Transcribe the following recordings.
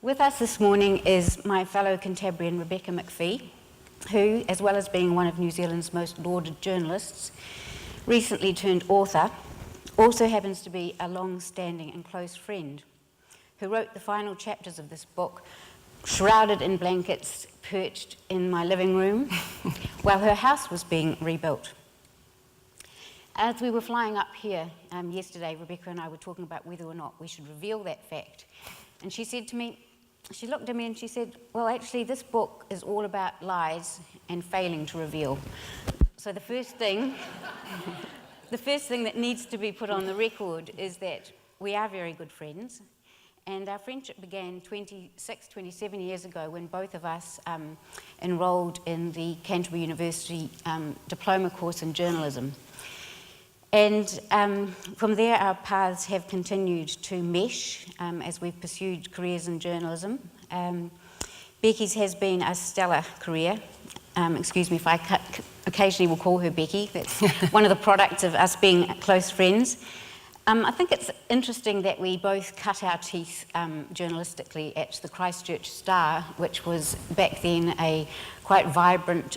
With us this morning is my fellow Cantabrian Rebecca MacFie, who, as well as being one of New Zealand's most lauded journalists, recently turned author, also happens to be a long-standing and close friend who wrote the final chapters of this book, shrouded in blankets, perched in my living room, while her house was being rebuilt. As we were flying up here yesterday, Rebecca and I were talking about whether or not we should reveal that fact. And she said to me, she looked at me and she said, well, actually, this book is all about lies and failing to reveal. So the first thing that needs to be put on the record is that we are very good friends. And our friendship began 27 years ago when both of us enrolled in the Canterbury University diploma course in journalism. And from there, our paths have continued to mesh as we've pursued careers in journalism. Becky's has been a stellar career. Excuse me if I occasionally will call her Becky. That's one of the products of us being close friends. I think it's interesting that we both cut our teeth journalistically at the Christchurch Star, which was back then a quite vibrant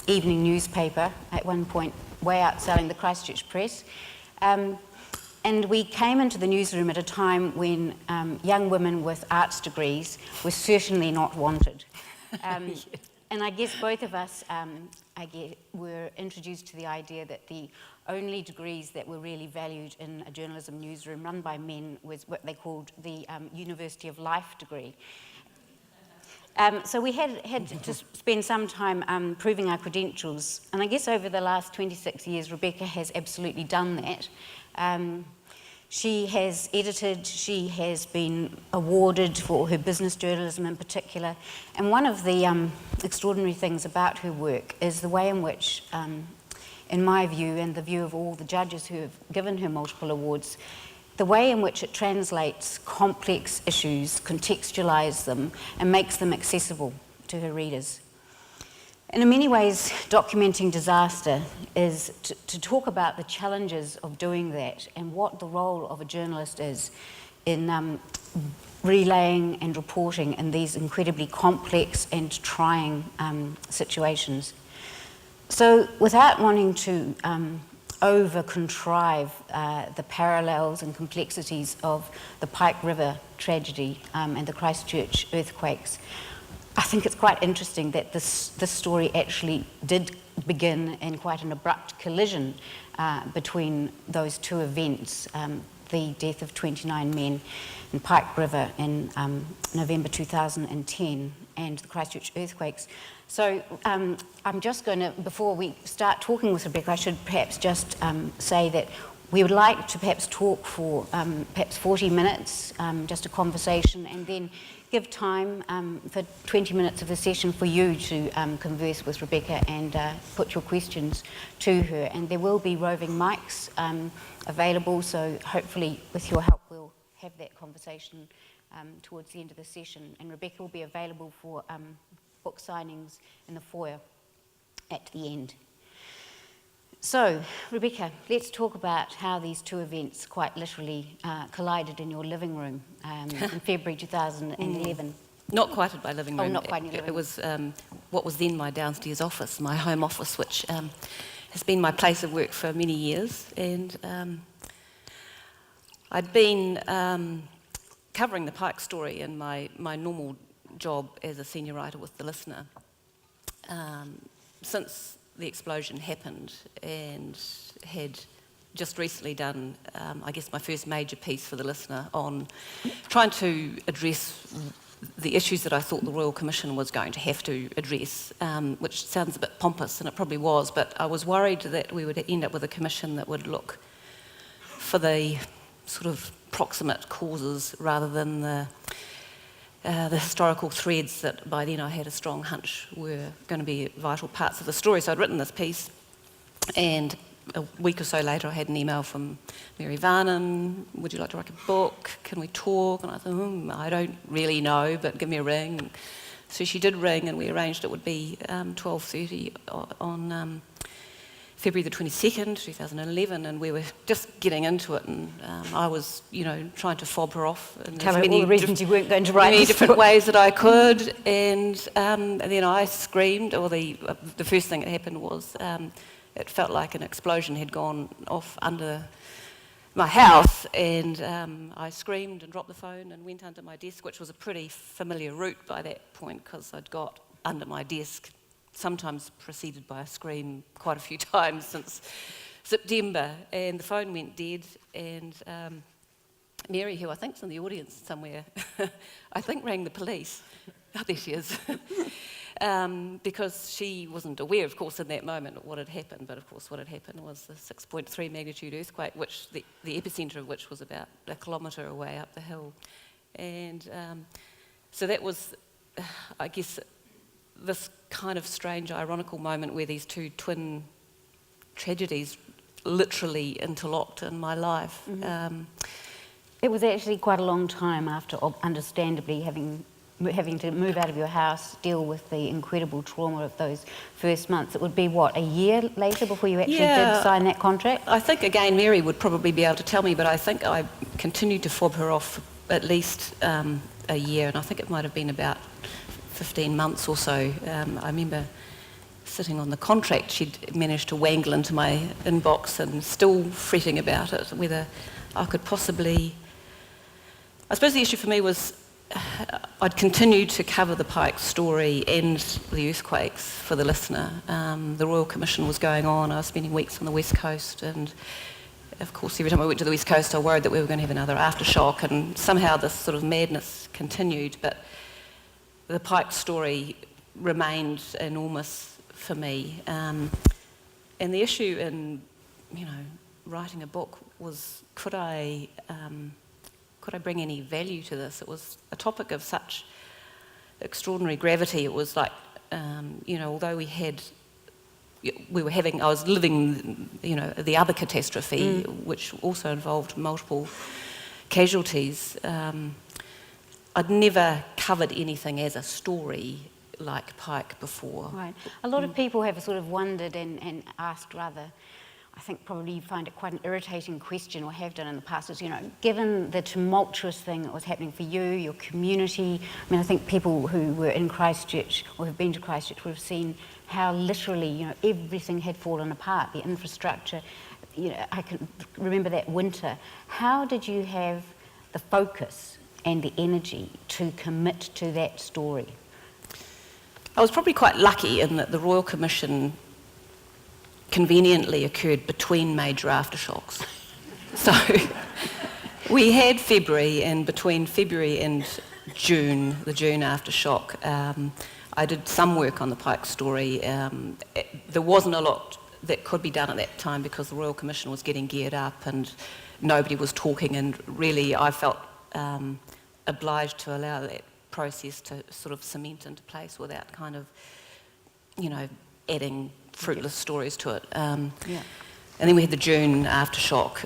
evening newspaper, at one point way outselling the Christchurch Press. And we came into the newsroom at a time when young women with arts degrees were certainly not wanted. And I guess both of us were introduced to the idea that the only degrees that were really valued in a journalism newsroom run by men was what they called the University of Life degree. So we had to spend some time proving our credentials, and I guess over the last 26 years, Rebecca has absolutely done that. She has edited, she has been awarded for her business journalism in particular, and one of the extraordinary things about her work is the way in which, in my view and the view of all the judges who have given her multiple awards, the way in which it translates complex issues, contextualises them, and makes them accessible to her readers. And in many ways, documenting disaster is to talk about the challenges of doing that and what the role of a journalist is in relaying and reporting in these incredibly complex and trying situations. So without wanting to over-contrive the parallels and complexities of the Pike River tragedy and the Christchurch earthquakes, I think it's quite interesting that this story actually did begin in quite an abrupt collision between those two events, the death of 29 men in Pike River in November 2010 and the Christchurch earthquakes. So I'm just going to, before we start talking with Rebecca, I should perhaps just say that we would like to perhaps talk for perhaps 40 minutes, just a conversation, and then give time for 20 minutes of the session for you to converse with Rebecca and put your questions to her. And there will be roving mics available, so hopefully with your help we'll have that conversation towards the end of the session. And Rebecca will be available for book signings in the foyer at the end. So, Rebecca, let's talk about how these two events quite literally collided in your living room in February 2011. Not quite at my living room. Oh, not quite in your living room. It was what was then my downstairs office, my home office, which has been my place of work for many years. And I'd been covering the Pike story in my normal job as a senior writer with The Listener since the explosion happened, and had just recently done, I guess, my first major piece for The Listener on trying to address the issues that I thought the Royal Commission was going to have to address, which sounds a bit pompous, and it probably was, but I was worried that we would end up with a commission that would look for the sort of proximate causes rather than the historical threads that by then I had a strong hunch were going to be vital parts of the story. So I'd written this piece, and a week or so later I had an email from Mary Varnon, would you like to write a book? Can we talk? And I thought, I don't really know, but give me a ring. So she did ring, and we arranged it would be 12:30 on February the 22nd, 2011, and we were just getting into it, and I was, trying to fob her off in Tell her all the reasons you weren't going to write many this different book. ways that I could, and then I screamed, or the first thing that happened was it felt like an explosion had gone off under my house, and I screamed and dropped the phone and went under my desk, which was a pretty familiar route by that point because I'd got under my desk, sometimes preceded by a scream quite a few times since September, and the phone went dead, and Mary, who I think's in the audience somewhere, I think rang the police. Oh, there she is. Because she wasn't aware, of course, in that moment what had happened, but of course what had happened was the 6.3 magnitude earthquake, which the epicentre of which was about a kilometre away up the hill. And so that was, I guess, this kind of strange, ironical moment where these two twin tragedies literally interlocked in my life. Mm-hmm. It was actually quite a long time after, understandably, having to move out of your house, deal with the incredible trauma of those first months. It would be, what, a year later before you actually did sign that contract? I think, again, Mary would probably be able to tell me, but I think I continued to fob her off for at least a year, and I think it might have been about 15 months or so. I remember sitting on the contract she'd managed to wangle into my inbox and still fretting about it, whether I could possibly... I suppose the issue for me was I'd continued to cover the Pike story and the earthquakes for the listener. The Royal Commission was going on. I was spending weeks on the West Coast, and of course every time I went to the West Coast I worried that we were going to have another aftershock, and somehow this sort of madness continued, but the Pike story remained enormous for me. And the issue in, writing a book was, could I bring any value to this? It was a topic of such extraordinary gravity. It was like, although I was living, the other catastrophe, which also involved multiple casualties. I'd never covered anything as a story like Pike before. Right. A lot of people have sort of wondered and asked rather, I think probably you find it quite an irritating question, or have done in the past, is, given the tumultuous thing that was happening for you, your community, I think people who were in Christchurch or have been to Christchurch would have seen how literally, everything had fallen apart, the infrastructure. I can remember that winter. How did you have the focus and the energy to commit to that story? I was probably quite lucky in that the Royal Commission conveniently occurred between major aftershocks. So we had February, and between February and June, the June aftershock, I did some work on the Pike story. There wasn't a lot that could be done at that time because the Royal Commission was getting geared up and nobody was talking, and really I felt obliged to allow that process to sort of cement into place without kind of, adding fruitless stories to it. And then we had the June aftershock.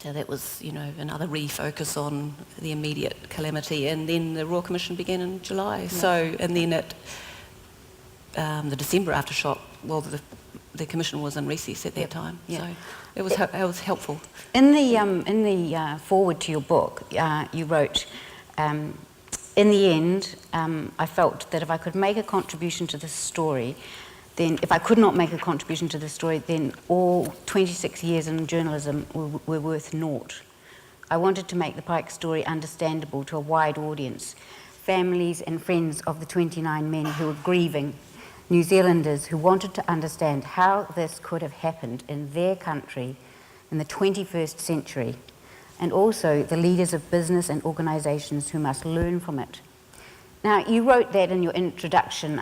So that was, another refocus on the immediate calamity. And then the Royal Commission began in July. Yeah. So, and then at the December aftershock, well, the Commission was in recess at that time. Yeah. So it was helpful. In the foreword to your book, you wrote, in the end, I felt that if I could make a contribution to this story, then if I could not make a contribution to this story, then all 26 years in journalism were worth naught. I wanted to make the Pike story understandable to a wide audience, families and friends of the 29 men who were grieving, New Zealanders who wanted to understand how this could have happened in their country in the 21st century, and also the leaders of business and organisations who must learn from it. Now, you wrote that in your introduction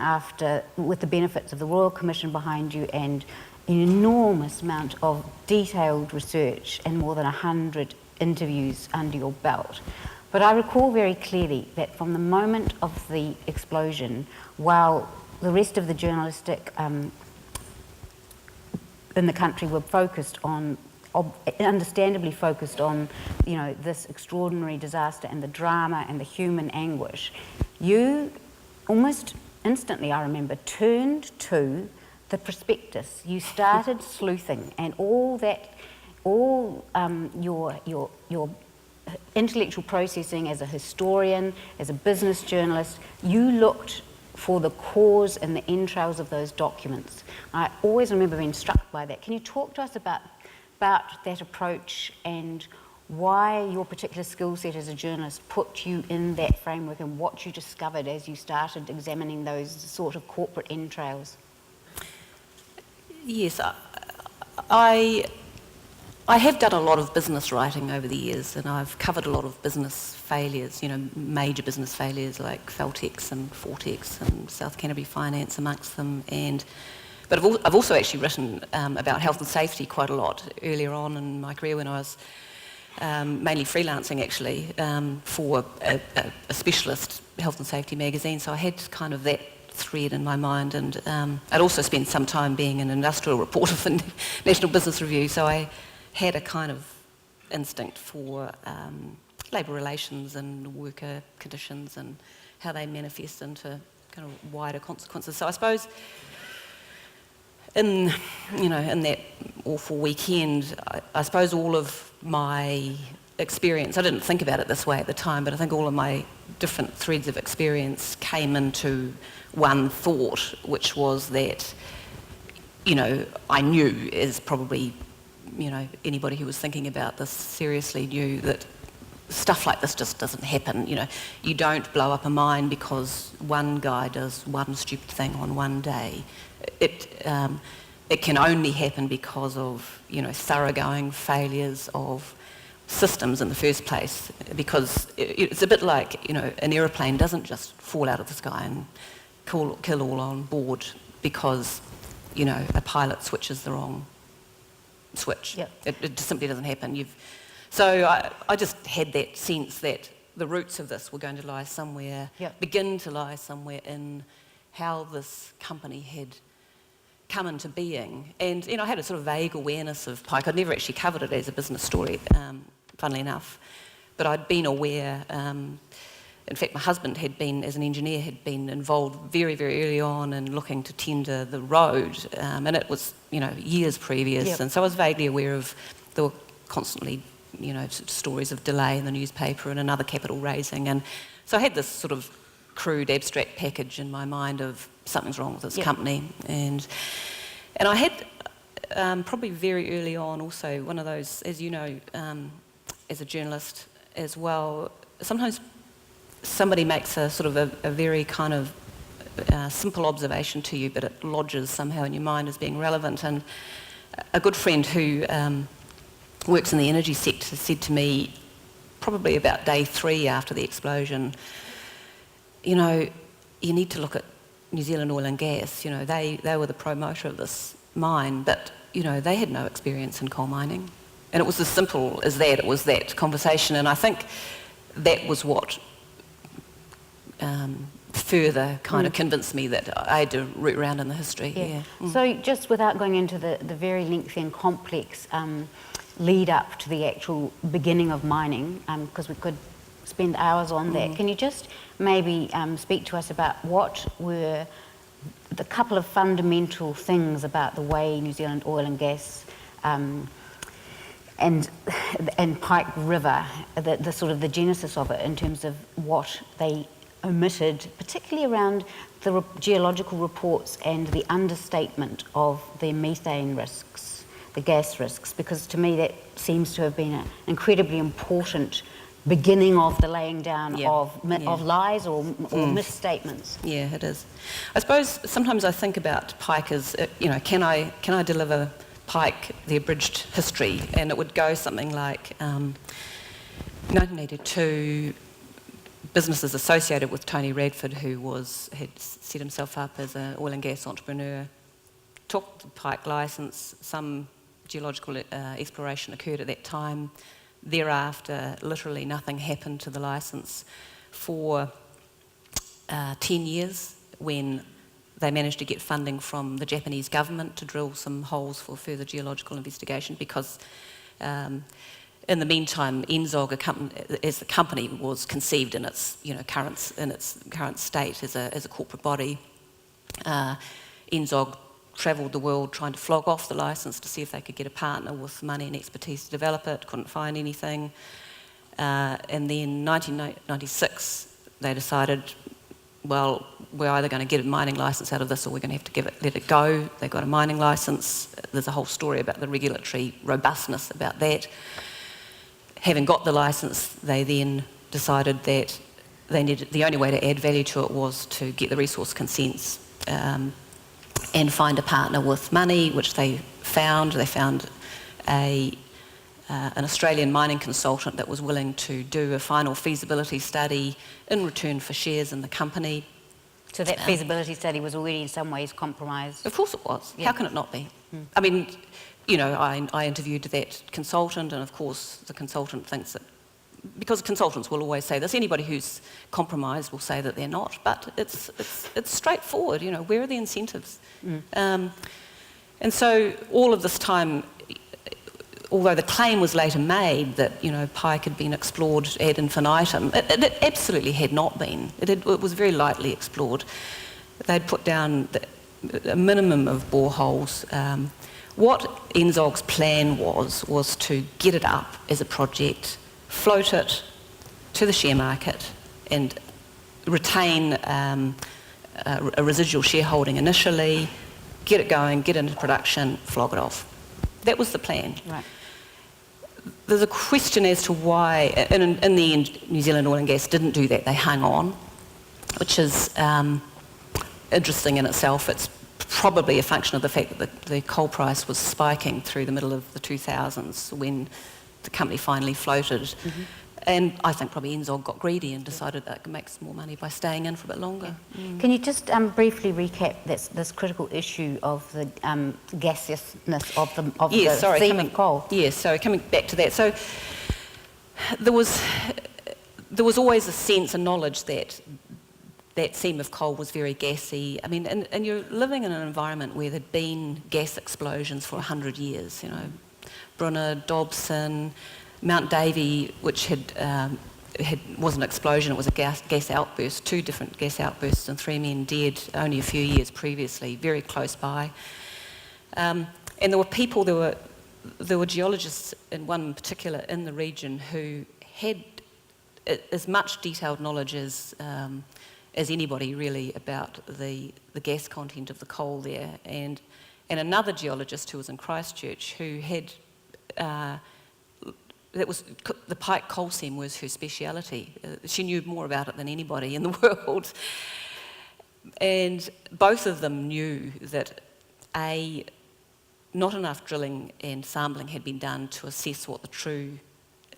with the benefits of the Royal Commission behind you and an enormous amount of detailed research and more than 100 interviews under your belt. But I recall very clearly that from the moment of the explosion, while the rest of the journalistic in the country were focused on, understandably focused on, this extraordinary disaster and the drama and the human anguish, you almost instantly, I remember, turned to the prospectus. You started sleuthing, and all your intellectual processing as a historian, as a business journalist, you looked for the cause and the entrails of those documents. I always remember being struck by that. Can you talk to us about that approach and why your particular skill set as a journalist put you in that framework and what you discovered as you started examining those sort of corporate entrails? Yes, I have done a lot of business writing over the years, and I've covered a lot of business failures, major business failures like Feltex and Fortex and South Canterbury Finance amongst them. But I've also actually written about health and safety quite a lot earlier on in my career when I was mainly freelancing actually for a specialist health and safety magazine. So I had kind of that thread in my mind, and I'd also spent some time being an industrial reporter for National Business Review, so I had a kind of instinct for labour relations and worker conditions and how they manifest into kind of wider consequences. So I suppose in that awful weekend, I suppose all of my experience, I didn't think about it this way at the time, but I think all of my different threads of experience came into one thought, which was that, I knew, as probably, anybody who was thinking about this seriously knew, that stuff like this just doesn't happen. You don't blow up a mine because one guy does one stupid thing on one day. It can only happen because of, thoroughgoing failures of systems in the first place, because it's a bit like, an aeroplane doesn't just fall out of the sky and kill all on board because, a pilot switches the wrong switch. Yep. It just simply doesn't happen. So I just had that sense that the roots of this were going to lie somewhere, Yep. begin to lie somewhere in how this company had come into being. And, I had a sort of vague awareness of Pike. I'd never actually covered it as a business story, funnily enough. But I'd been aware, in fact, my husband had been, as an engineer, had been involved very, very early on in looking to tender the road. And it was, years previous. Yep. And so I was vaguely aware of, there were constantly, stories of delay in the newspaper and another capital raising. And so I had this sort of crude abstract package in my mind of something's wrong with this Yep. company. And I had probably very early on also one of those, as you know, as a journalist as well, sometimes somebody makes a sort of a very kind of simple observation to you, but it lodges somehow in your mind as being relevant. And a good friend who works in the energy sector said to me, probably about day 3 after the explosion, you need to look at New Zealand Oil and Gas. They were the promoter of this mine, but, they had no experience in coal mining. And it was as simple as that. It was that conversation. And I think that was what further kind of convinced me that I had to root around in the history. Yeah. Mm. So just without going into the very lengthy and complex lead up to the actual beginning of mining, because we could spend hours on that, can you just maybe speak to us about what were the couple of fundamental things about the way New Zealand Oil and Gas and Pike River, the sort of the genesis of it in terms of what they omitted, particularly around the geological reports and the understatement of the methane risks, the gas risks, because to me that seems to have been an incredibly important beginning of the laying down of lies or misstatements. Yeah, it is. I suppose sometimes I think about Pike as, can I deliver Pike the abridged history? And it would go something like 1982, businesses associated with Tony Radford, who had set himself up as an oil and gas entrepreneur, took the Pike licence. Some geological exploration occurred at that time. Thereafter, literally nothing happened to the licence for 10 years, when they managed to get funding from the Japanese government to drill some holes for further geological investigation, because in the meantime, NZOG, as the company, was conceived in its current state as a corporate body. NZOG travelled the world trying to flog off the licence to see if they could get a partner with money and expertise to develop it, couldn't find anything. And then 1996, they decided, well, we're either going to get a mining licence out of this or we're going to have to let it go. They got a mining licence. There's a whole story about the regulatory robustness about that. Having got the licence, they then decided that the only way to add value to it was to get the resource consents and find a partner with money, which they found. They found an Australian mining consultant that was willing to do a final feasibility study in return for shares in the company. So that feasibility study was already in some ways compromised? Of course it was. Yeah. How can it not be? I mean, you know, I interviewed that consultant, and of course the consultant thinks that, because consultants will always say this, anybody who's compromised will say that they're not, but it's straightforward, you know, where are the incentives? And so all of this time, although the claim was later made that, you know, Pike had been explored ad infinitum, it absolutely had not been. It was very lightly explored. They'd put down a minimum of boreholes. What NZOG's plan was to get it up as a project, float it to the share market and retain a residual shareholding initially, get it going, get into production, flog it off. That was the plan. Right. There's a question as to why, and in the end, New Zealand Oil and Gas didn't do that. They hung on, which is interesting in itself. It's probably a function of the fact that the coal price was spiking through the middle of the 2000s when the company finally floated. And I think probably NZOG got greedy and decided that it could make some more money by staying in for a bit longer. Can you just briefly recap this critical issue of the gaseousness of the seam of coal? Yes, so coming back to that. So there was always a sense and knowledge that that seam of coal was very gassy. I mean, and you're living in an environment where there'd been gas explosions for 100 years, you know, Brunner, Dobson, Mount Davey, which was an explosion, it was a gas outburst, 2 different gas outbursts and 3 men dead only a few years previously, very close by. And there were people, there were geologists in one particular in the region who had as much detailed knowledge as anybody really about the gas content of the coal there, and another geologist who was in Christchurch who had the Pike coal seam was her speciality. She knew more about it than anybody in the world, and both of them knew that not enough drilling and sampling had been done to assess what the true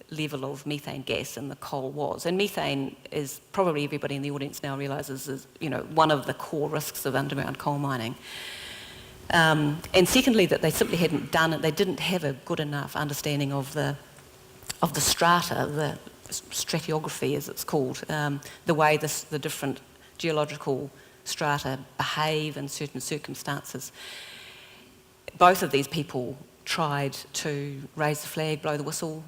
level of methane gas in the coal was. And methane is, probably everybody in the audience now realises, is, you know, one of the core risks of underground coal mining. And secondly, that they simply hadn't done it, they didn't have a good enough understanding of the strata, the stratigraphy as it's called, the way the different geological strata behave in certain circumstances. Both of these people tried to raise the flag, blow the whistle,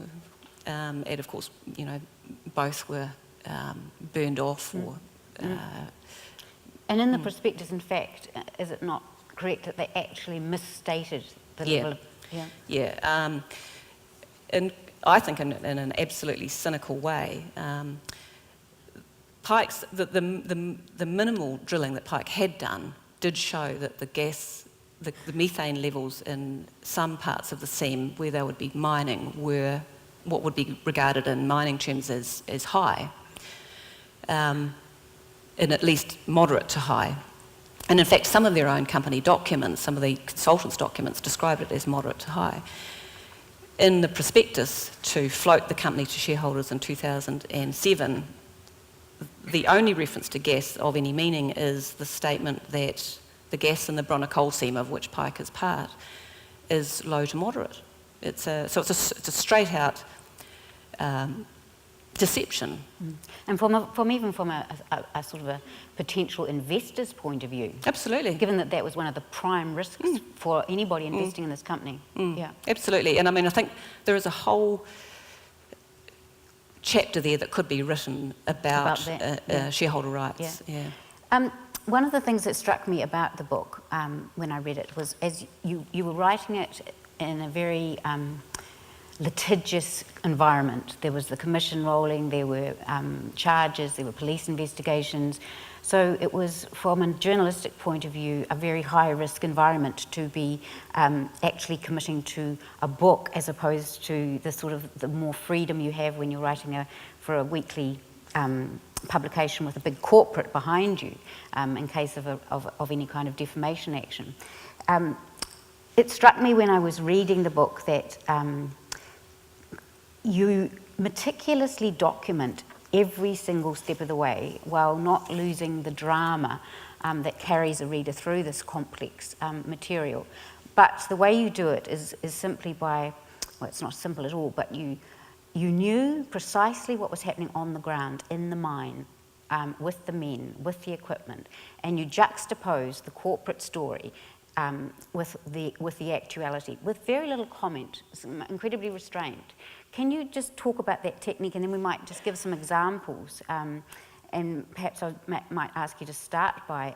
and of course, you know, both were burned off. And in the prospectus, in fact, is it not correct that they actually misstated the level of... Yeah. And I think in an absolutely cynical way, Pike's the minimal drilling that Pike had done did show that the methane levels in some parts of the seam where they would be mining were what would be regarded in mining terms as high, and at least moderate to high. And in fact, some of their own company documents, some of the consultants' documents described it as moderate to high. In the prospectus to float the company to shareholders in 2007, the only reference to gas of any meaning is the statement that the gas in the Brunner coal seam, of which Pike is part, is low to moderate. It's a straight out deception. And even from a sort of a potential investor's point of view. Absolutely. Given that was one of the prime risks for anybody investing in this company. Yeah. Absolutely. And I mean, I think there is a whole chapter there that could be written about shareholder rights. Yeah. one of the things that struck me about the book when I read it was, as you were writing it in a very litigious environment. There was the commission rolling, there were charges, there were police investigations. So it was, from a journalistic point of view, a very high-risk environment to be actually committing to a book, as opposed to the sort of the more freedom you have when you're writing for a weekly publication with a big corporate behind you, in case of any kind of defamation action. It struck me when I was reading the book that you meticulously document every single step of the way while not losing the drama that carries a reader through this complex material. But the way you do it is simply by, well, it's not simple at all, but you knew precisely what was happening on the ground, in the mine, with the men, with the equipment, and you juxtapose the corporate story with the actuality, with very little comment, incredibly restrained. Can you just talk about that technique, and then we might just give some examples, and perhaps I might ask you to start by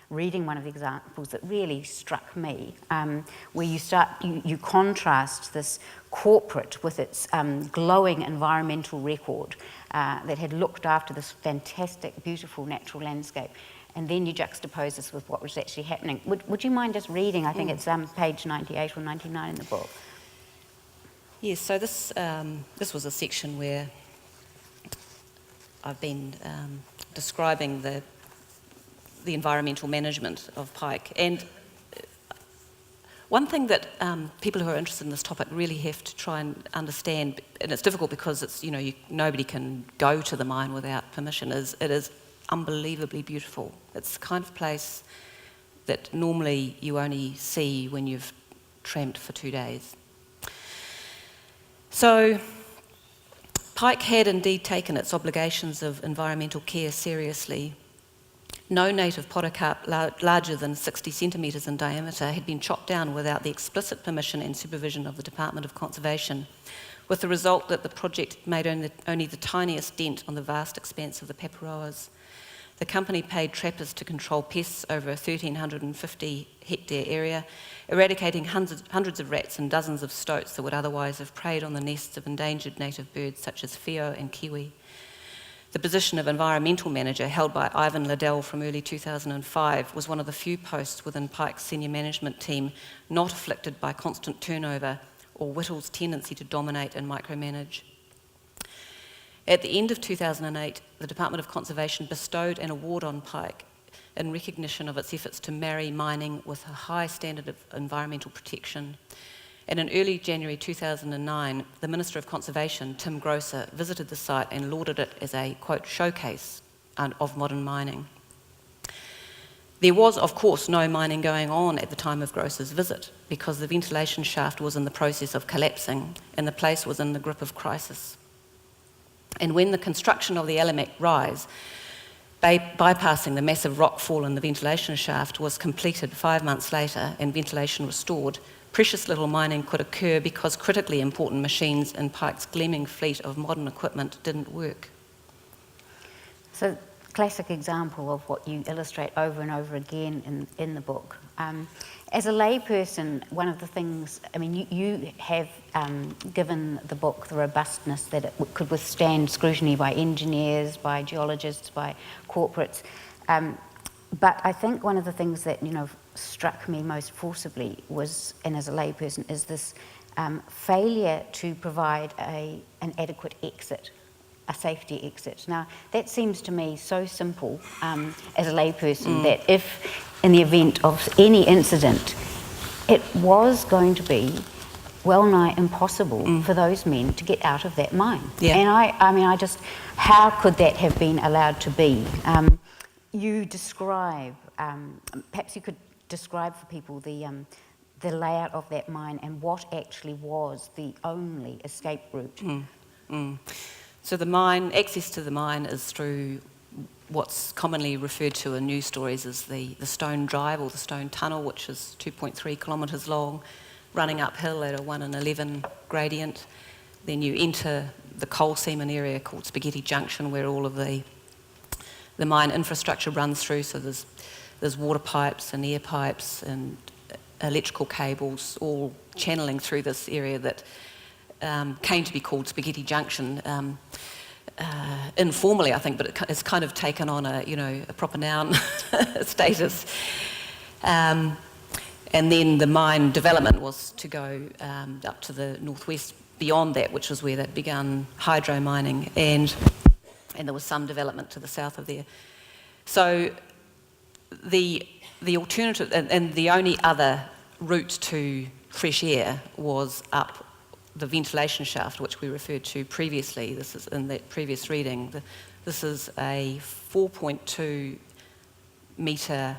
reading one of the examples that really struck me, where you contrast this corporate with its glowing environmental record that had looked after this fantastic, beautiful natural landscape, and then you juxtapose this with what was actually happening. Would you mind just reading? I think it's page 98 or 99 in the book. Yes, so this was a section where I've been describing the environmental management of Pike. And one thing that people who are interested in this topic really have to try and understand, and it's difficult because it's, nobody can go to the mine without permission, is it is unbelievably beautiful. It's the kind of place that normally you only see when you've tramped for 2 days. So Pike had indeed taken its obligations of environmental care seriously. No native podocarp larger than 60 centimetres in diameter had been chopped down without the explicit permission and supervision of the Department of Conservation, with the result that the project made only the tiniest dent on the vast expanse of the Paparoas. The company paid trappers to control pests over a 1,350 hectare area, eradicating hundreds of rats and dozens of stoats that would otherwise have preyed on the nests of endangered native birds such as whio and kiwi. The position of environmental manager, held by Ivan Liddell from early 2005, was one of the few posts within Pike's senior management team not afflicted by constant turnover or Whittle's tendency to dominate and micromanage. At the end of 2008, the Department of Conservation bestowed an award on Pike in recognition of its efforts to marry mining with a high standard of environmental protection. And in early January 2009, the Minister of Conservation, Tim Grosser, visited the site and lauded it as a, quote, showcase of modern mining. There was, of course, no mining going on at the time of Grosser's visit because the ventilation shaft was in the process of collapsing and the place was in the grip of crisis. And when the construction of the Alamak Rise, bypassing the massive rock fall in the ventilation shaft, was completed 5 months later and ventilation restored, precious little mining could occur because critically important machines in Pike's gleaming fleet of modern equipment didn't work. So, classic example of what you illustrate over and over again in the book. As a layperson, one of the things, you have given the book the robustness that it could withstand scrutiny by engineers, by geologists, by corporates. But I think one of the things that, struck me most forcibly was, and as a layperson, is this failure to provide an adequate exit, a safety exit. Now, that seems to me so simple as a layperson that if, in the event of any incident, it was going to be well nigh impossible for those men to get out of that mine. Yeah. And I just, how could that have been allowed to be? You describe, perhaps you could describe for people the layout of that mine and what actually was the only escape route. So access to the mine is through what's commonly referred to in news stories as the Stone Drive or the Stone Tunnel, which is 2.3 kilometres long, running uphill at a 1 in 11 gradient. Then you enter the coal seam area called Spaghetti Junction, where all of the the mine infrastructure runs through, so there's water pipes and air pipes and electrical cables all channeling through this area that came to be called Spaghetti Junction, informally, I think, but it's kind of taken on a proper noun status. And then the mine development was to go up to the northwest beyond that, which was where they'd begun hydro mining, and there was some development to the south of there. So the alternative, and the only other route to fresh air was up the ventilation shaft, which we referred to previously. This is in that previous reading. This is a 4.2 metre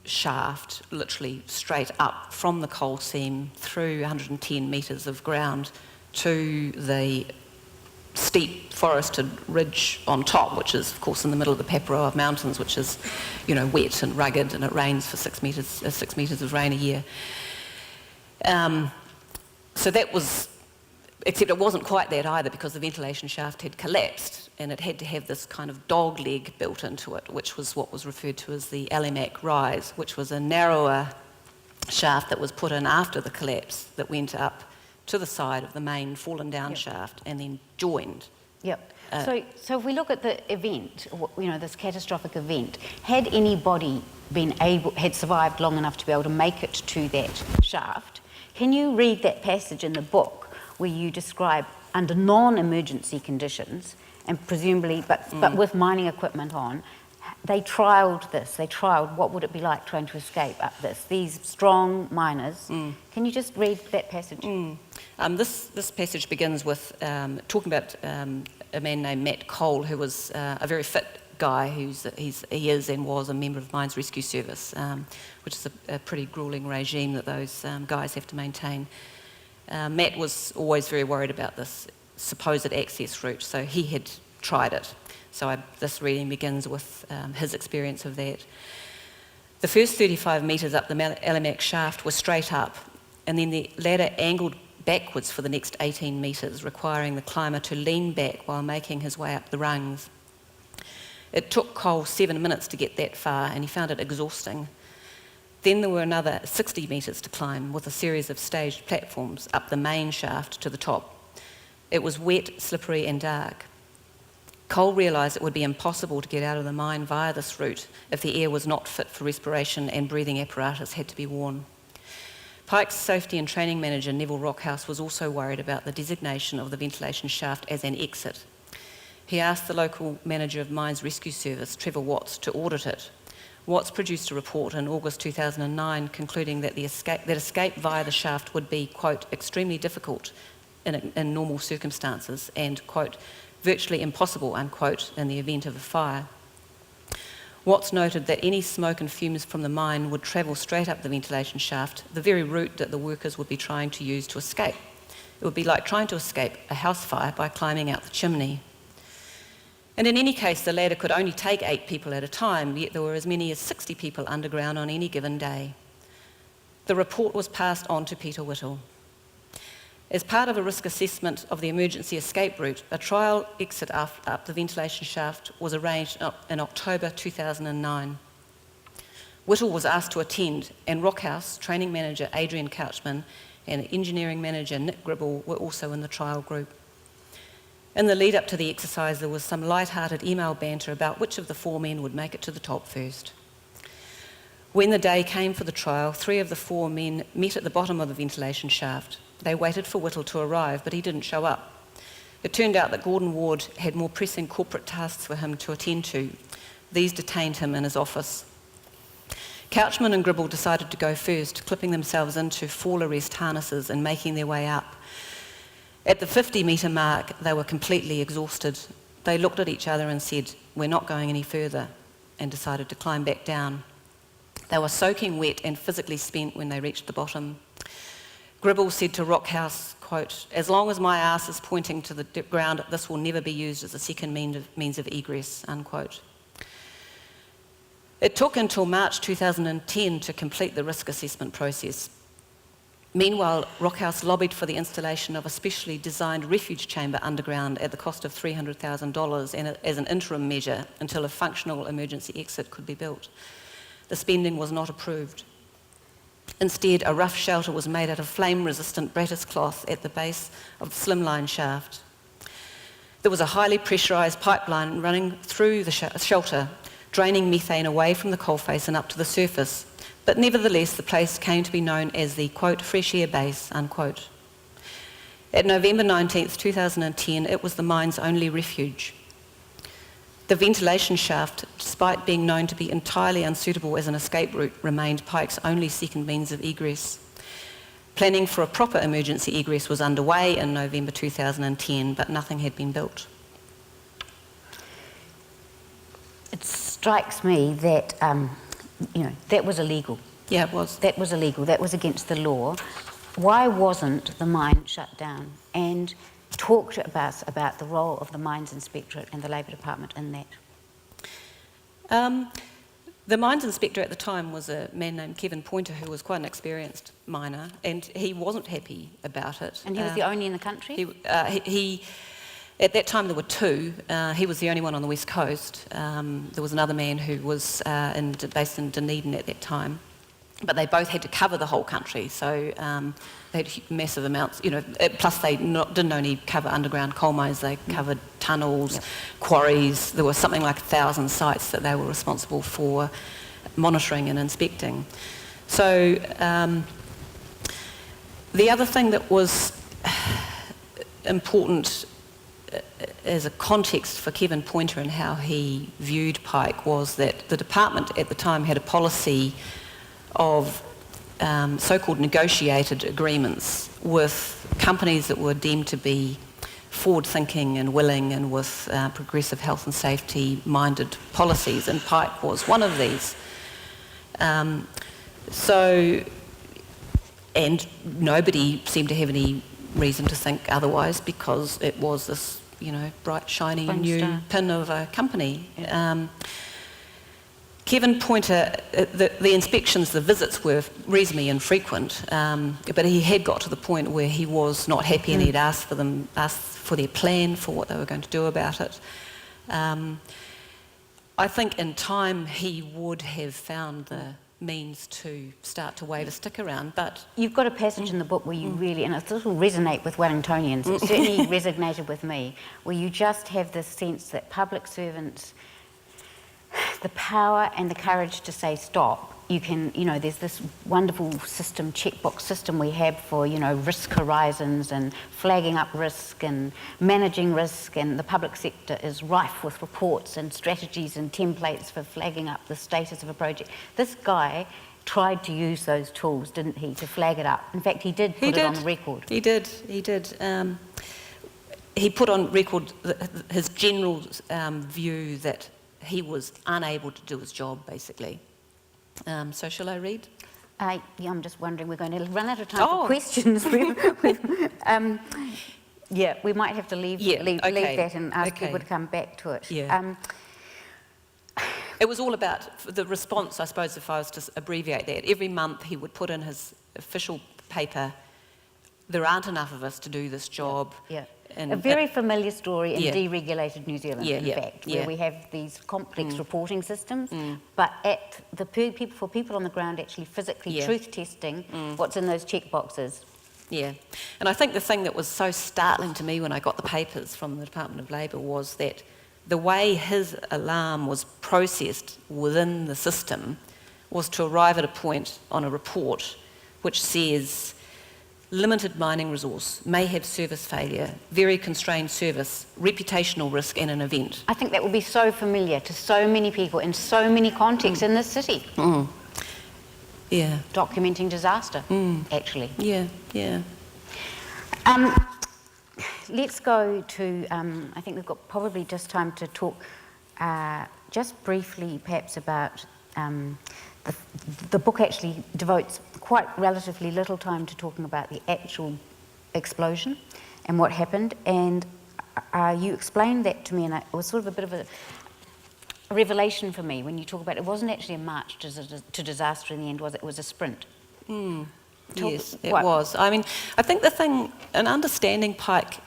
shaft, literally straight up from the coal seam through 110 metres of ground to the steep forested ridge on top, which is of course in the middle of the Paparoa Mountains, which is, wet and rugged, and it rains for 6 metres of rain a year. So that was, except it wasn't quite that either, because the ventilation shaft had collapsed and it had to have this kind of dog leg built into it, which was what was referred to as the Alimac rise, which was a narrower shaft that was put in after the collapse that went up to the side of the main fallen down shaft and then joined. Yep. So if we look at the event, this catastrophic event, had anybody had survived long enough to be able to make it to that shaft, can you read that passage in the book where you describe under non-emergency conditions, and presumably, but with mining equipment on, they trialled this. They trialled what would it be like trying to escape up this. These strong miners. Can you just read that passage? This passage begins with talking about a man named Matt Cole, who was a very fit guy. He is and was a member of Mines Rescue Service, which is a pretty gruelling regime that those guys have to maintain. Matt was always very worried about this supposed access route, so he had tried it. So this reading begins with his experience of that. The first 35 metres up the Alimac shaft were straight up, and then the ladder angled backwards for the next 18 metres, requiring the climber to lean back while making his way up the rungs. It took Cole 7 minutes to get that far, and he found it exhausting. Then there were another 60 metres to climb, with a series of staged platforms up the main shaft to the top. It was wet, slippery and dark. Cole realised it would be impossible to get out of the mine via this route if the air was not fit for respiration and breathing apparatus had to be worn. Pike's safety and training manager, Neville Rockhouse, was also worried about the designation of the ventilation shaft as an exit. He asked the local manager of Mines Rescue Service, Trevor Watts, to audit it. Watts produced a report in August 2009 concluding that escape via the shaft would be, quote, extremely difficult in normal circumstances and, quote, virtually impossible, unquote, in the event of a fire. Watts noted that any smoke and fumes from the mine would travel straight up the ventilation shaft, the very route that the workers would be trying to use to escape. It would be like trying to escape a house fire by climbing out the chimney. And in any case, the ladder could only take 8 people at a time, yet there were as many as 60 people underground on any given day. The report was passed on to Peter Whittle. As part of a risk assessment of the emergency escape route, a trial exit up the ventilation shaft was arranged in October 2009. Whittle was asked to attend, and Rockhouse training manager Adrian Couchman and engineering manager Nick Gribble were also in the trial group. In the lead up to the exercise, there was some light-hearted email banter about which of the 4 men would make it to the top first. When the day came for the trial, 3 of the 4 men met at the bottom of the ventilation shaft. They waited for Whittle to arrive, but he didn't show up. It turned out that Gordon Ward had more pressing corporate tasks for him to attend to. These detained him in his office. Couchman and Gribble decided to go first, clipping themselves into fall arrest harnesses and making their way up. At the 50-metre mark, they were completely exhausted. They looked at each other and said, "We're not going any further," and decided to climb back down. They were soaking wet and physically spent when they reached the bottom. Gribble said to Rockhouse, quote, "As long as my ass is pointing to the ground, this will never be used as a second means of egress," unquote. It took until March 2010 to complete the risk assessment process. Meanwhile, Rockhouse lobbied for the installation of a specially designed refuge chamber underground at the cost of $300,000 as an interim measure until a functional emergency exit could be built. The spending was not approved. Instead, a rough shelter was made out of flame-resistant brattice cloth at the base of the slimline shaft. There was a highly pressurised pipeline running through the shelter, draining methane away from the coalface and up to the surface. But nevertheless, the place came to be known as the, quote, fresh air base, unquote. At November 19th, 2010, it was the mine's only refuge. The ventilation shaft, despite being known to be entirely unsuitable as an escape route, remained Pike's only second means of egress. Planning for a proper emergency egress was underway in November 2010, but nothing had been built. It strikes me that, that was illegal. Yeah, it was. That was illegal. That was against the law. Why wasn't the mine shut down? And talk to us about the role of the Mines Inspectorate and the Labour Department in that. The Mines Inspector at the time was a man named Kevin Pointer, who was quite an experienced miner, and he wasn't happy about it. And he was the only in the country? At that time there were two. He was the only one on the West Coast. There was another man who was based in Dunedin at that time. But they both had to cover the whole country, so they had massive amounts, plus they didn't only cover underground coal mines, they covered tunnels, quarries. There was something like 1,000 sites that they were responsible for monitoring and inspecting. So the other thing that was important as a context for Kevin Pointer and how he viewed Pike was that the department at the time had a policy of so-called negotiated agreements with companies that were deemed to be forward-thinking and willing and with progressive health and safety-minded policies, and Pike was one of these. And nobody seemed to have any reason to think otherwise because it was this, bright, shiny new pin of a company. Yeah. Kevin Pointer, the inspections, the visits were reasonably infrequent, but he had got to the point where he was not happy and he'd asked for their plan for what they were going to do about it. I think in time he would have found the means to start to wave a stick around, but... You've got a passage in the book where you really, and it will resonate with Wellingtonians, it certainly resonated with me, where you just have this sense that public servants, the power and the courage to say stop, you can, there's this wonderful system, checkbox system we have for, risk horizons and flagging up risk and managing risk, and the public sector is rife with reports and strategies and templates for flagging up the status of a project. This guy tried to use those tools, didn't he, to flag it up. In fact, he did put it on the record. He did. He put on record his general view that he was unable to do his job, basically. So shall I read? Yeah, I'm just wondering, we're going to run out of time for questions. Yeah, we might have to leave that and ask people to come back to it. Yeah. It was all about the response, I suppose, if I was to abbreviate that. Every month he would put in his official paper, there aren't enough of us to do this job. Yeah. And a very familiar story in deregulated New Zealand, in fact, where we have these complex reporting systems, but for people on the ground actually physically truth testing what's in those check boxes. Yeah, and I think the thing that was so startling to me when I got the papers from the Department of Labour was that the way his alarm was processed within the system was to arrive at a point on a report which says limited mining resource, may have service failure, very constrained service, reputational risk and an event. I think that will be so familiar to so many people in so many contexts in this city. Yeah. Documenting disaster, actually. Yeah. Let's go to, I think we've got probably just time to talk just briefly perhaps about the book actually devotes quite relatively little time to talking about the actual explosion and what happened, and you explained that to me, and it was sort of a bit of a revelation for me when you talk about it wasn't actually a march to disaster in the end, was it? It was a sprint. Yes, it was. I mean, I think the thing, in understanding Pike,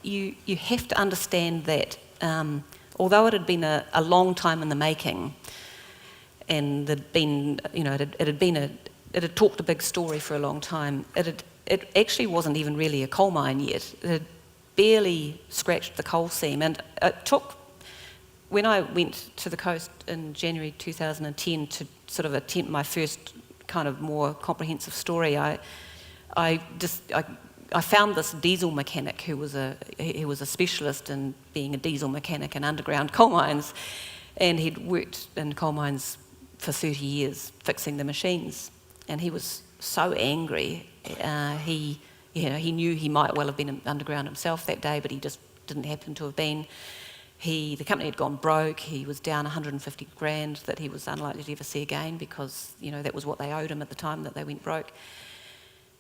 you have to understand that although it had been a long time in the making, and there'd been, it had talked a big story for a long time, it actually wasn't even really a coal mine yet. It had barely scratched the coal seam, and it took, when I went to the coast in January 2010 to sort of attempt my first kind of more comprehensive story, I found this diesel mechanic who was a specialist in being a diesel mechanic in underground coal mines, and he'd worked in coal mines for 30 years fixing the machines, and he was so angry. He knew he might well have been underground himself that day, but he just didn't happen to have been. The company had gone broke. He was down 150 grand that he was unlikely to ever see again, because that was what they owed him at the time that they went broke.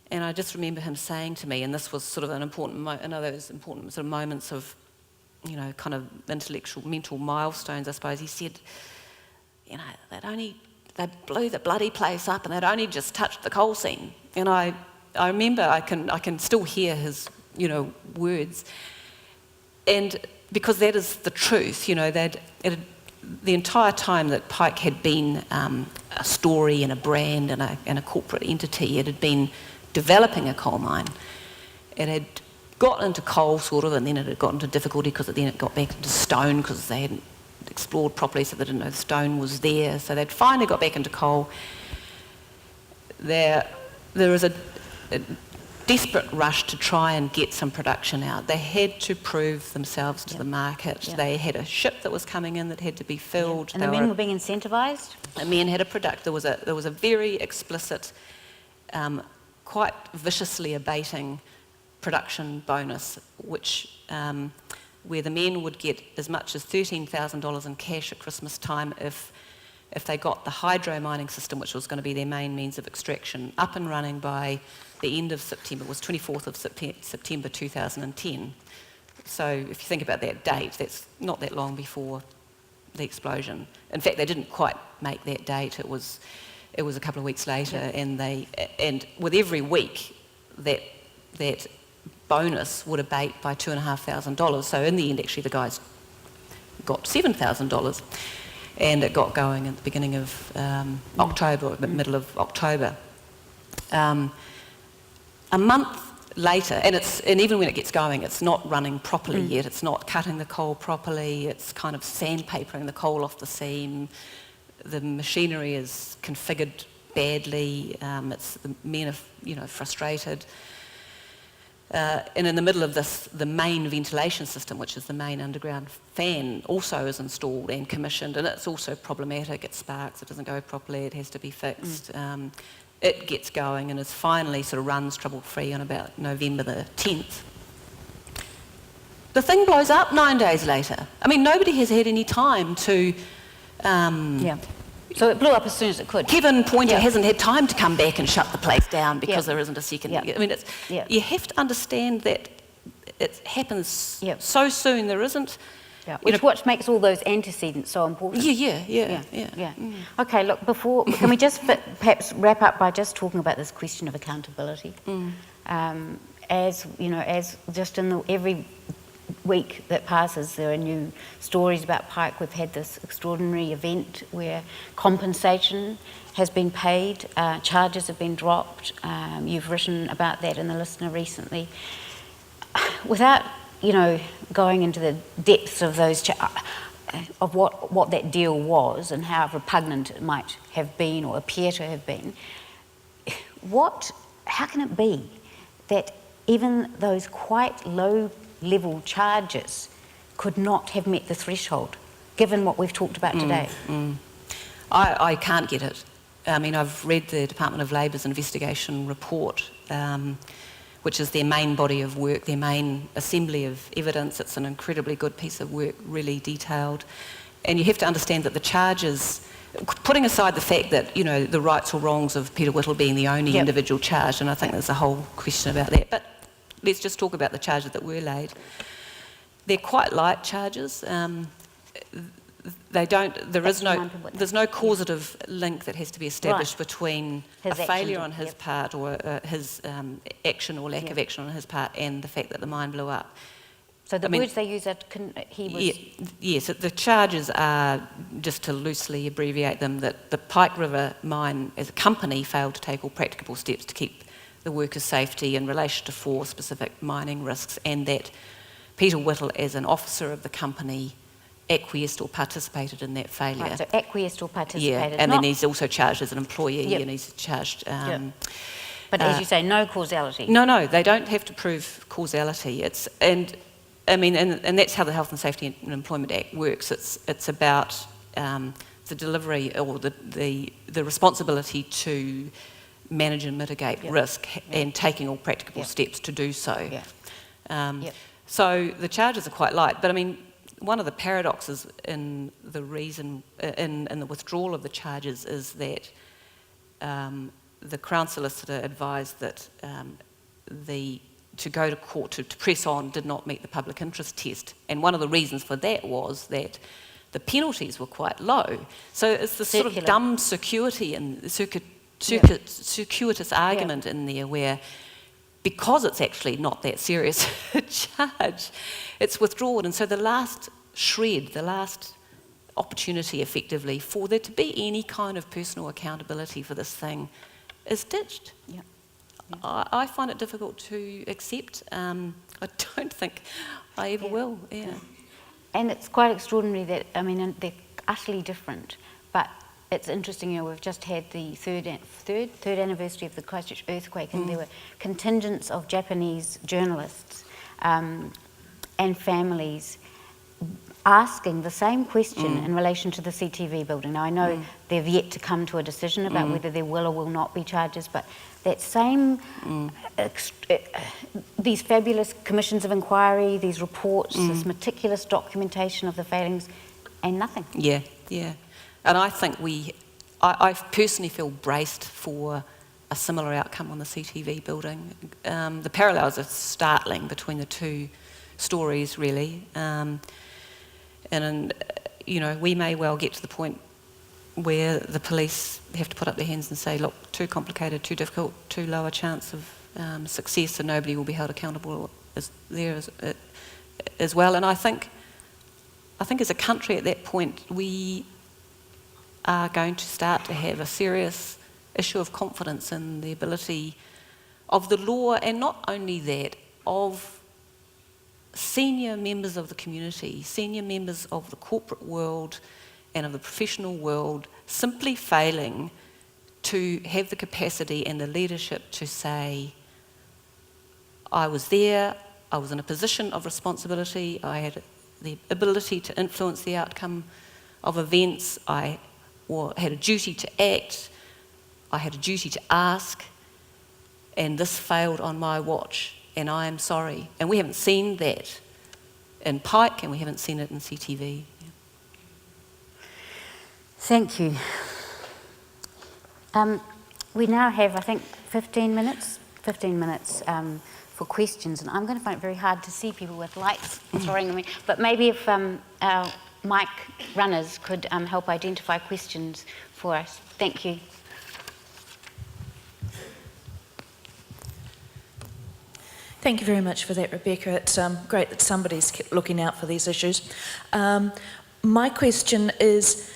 And I just remember him saying to me, and this was sort of another those important sort of moments of, kind of intellectual, mental milestones, I suppose. He said, they blew the bloody place up, and they'd only just touched the coal seam. And I remember, I can still hear his, words, and because that is the truth, the entire time that Pike had been a story and a brand and a corporate entity, it had been developing a coal mine. It had got into coal, sort of, and then it had got into difficulty because then it got back into stone because they hadn't explored properly, so they didn't know the stone was there. So they'd finally got back into coal. There was a desperate rush to try and get some production out. They had to prove themselves to the market. They had a ship that was coming in that had to be filled. And the men were being incentivised? The men had a product. There was a very explicit, quite viciously abating production bonus, which where the men would get as much as $13,000 in cash at Christmas time if they got the hydro mining system, which was going to be their main means of extraction, up and running by the end of September. It was 24th of September 2010. So if you think about that date, that's not that long before the explosion. In fact, they didn't quite make that date. It was a couple of weeks later, and with every week that bonus would abate by $2,500. So in the end, actually, the guys got $7,000, and it got going at the beginning of October, or the middle of October. A month later, and even when it gets going, it's not running properly yet. It's not cutting the coal properly. It's kind of sandpapering the coal off the seam. The machinery is configured badly. The men are, frustrated. And in the middle of this, the main ventilation system, which is the main underground fan, also is installed and commissioned, and it's also problematic. It sparks, it doesn't go properly, it has to be fixed. It gets going and is finally sort of runs trouble-free on about November the 10th. The thing blows up 9 days later. I mean, nobody has had any time to... So it blew up as soon as it could. Kevin Pointer hasn't had time to come back and shut the place down because there isn't a second... I mean, you have to understand that it happens so soon. There isn't... Which makes all those antecedents so important. Okay, look, can we just perhaps wrap up by just talking about this question of accountability? As just in every week that passes, there are new stories about Pike. We've had this extraordinary event where compensation has been paid, charges have been dropped. You've written about that in The Listener recently. Without going into the depths of those of what that deal was and how repugnant it might have been or appear to have been, how can it be that even those quite low-level charges could not have met the threshold, given what we've talked about today? I can't get it. I mean, I've read the Department of Labour's investigation report, which is their main body of work, their main assembly of evidence. It's an incredibly good piece of work, really detailed. And you have to understand that the charges, putting aside the fact that, the rights or wrongs of Peter Whittle being the only individual charged, and I think there's a whole question about that, but let's just talk about the charges that were laid. They're quite light charges. they don't. That's remind people what There's no causative link that has to be established between His a failure action, on his yep. part or his action or lack of action on his part and the fact that the mine blew up. So the I mean, words they use are, he was... Yes, the charges are, just to loosely abbreviate them, that the Pike River mine as a company failed to take all practicable steps to keep the workers' safety in relation to 4 specific mining risks, and that Peter Whittle, as an officer of the company, acquiesced or participated in that failure. Right, so acquiesced or participated. Yeah, and then he's also charged as an employee, Yep. and he's charged... Yep. But as you say, no causality. No, they don't have to prove causality. And that's how the Health and Safety and Employment Act works. It's about the delivery or the responsibility to manage and mitigate risk and taking all practicable steps to do so. So the charges are quite light, but I mean, one of the paradoxes in the reason in the withdrawal of the charges is that the Crown Solicitor advised that to go to court to press on did not meet the public interest test, and one of the reasons for that was that the penalties were quite low. So it's this sort of dumb circuitous argument in there where, because it's actually not that serious a charge, it's withdrawn. And so the last shred, the last opportunity effectively for there to be any kind of personal accountability for this thing is ditched. I find it difficult to accept. I don't think I ever will. And it's quite extraordinary that, I mean, they're utterly different, but it's interesting, you know, we've just had the third anniversary of the Christchurch earthquake, and there were contingents of Japanese journalists and families asking the same question in relation to the CTV building. Now, I know they've yet to come to a decision about whether there will or will not be charges, but that same, these fabulous commissions of inquiry, these reports, this meticulous documentation of the failings, and nothing. Yeah. And I think I personally feel braced for a similar outcome on the CTV building. The parallels are startling between the two stories, really. And you know, we may well get to the point where the police have to put up their hands and say, look, too complicated, too difficult, too low a chance of success, and nobody will be held accountable as well. And I think as a country at that point, we are going to start to have a serious issue of confidence in the ability of the law, and not only that, of senior members of the community, senior members of the corporate world and of the professional world, simply failing to have the capacity and the leadership to say, I was there, I was in a position of responsibility, I had the ability to influence the outcome of events, I had a duty to act, I had a duty to ask, and this failed on my watch, and I am sorry. And we haven't seen that in Pike, and we haven't seen it in CTV. Thank you. We now have, I think, 15 minutes for questions, and I'm going to find it very hard to see people with lights throwing at me, but maybe if our mic runners could help identify questions for us. Thank you. Thank you very much for that, Rebecca. It's great that somebody's looking out for these issues. My question is,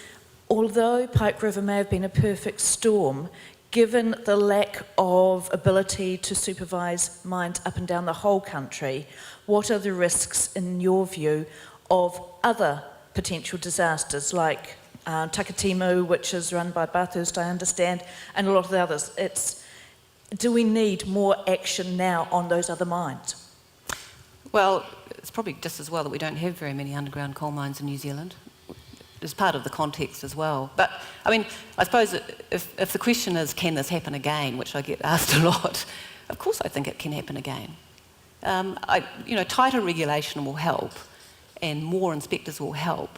although Pike River may have been a perfect storm, given the lack of ability to supervise mines up and down the whole country, what are the risks, in your view, of other potential disasters like Takatimu, which is run by Bathurst, I understand, and a lot of the others? Do we need more action now on those other mines? Well, it's probably just as well that we don't have very many underground coal mines in New Zealand. It's part of the context as well. But, I mean, I suppose if the question is, can this happen again, which I get asked a lot, of course I think it can happen again. Tighter regulation will help, and more inspectors will help.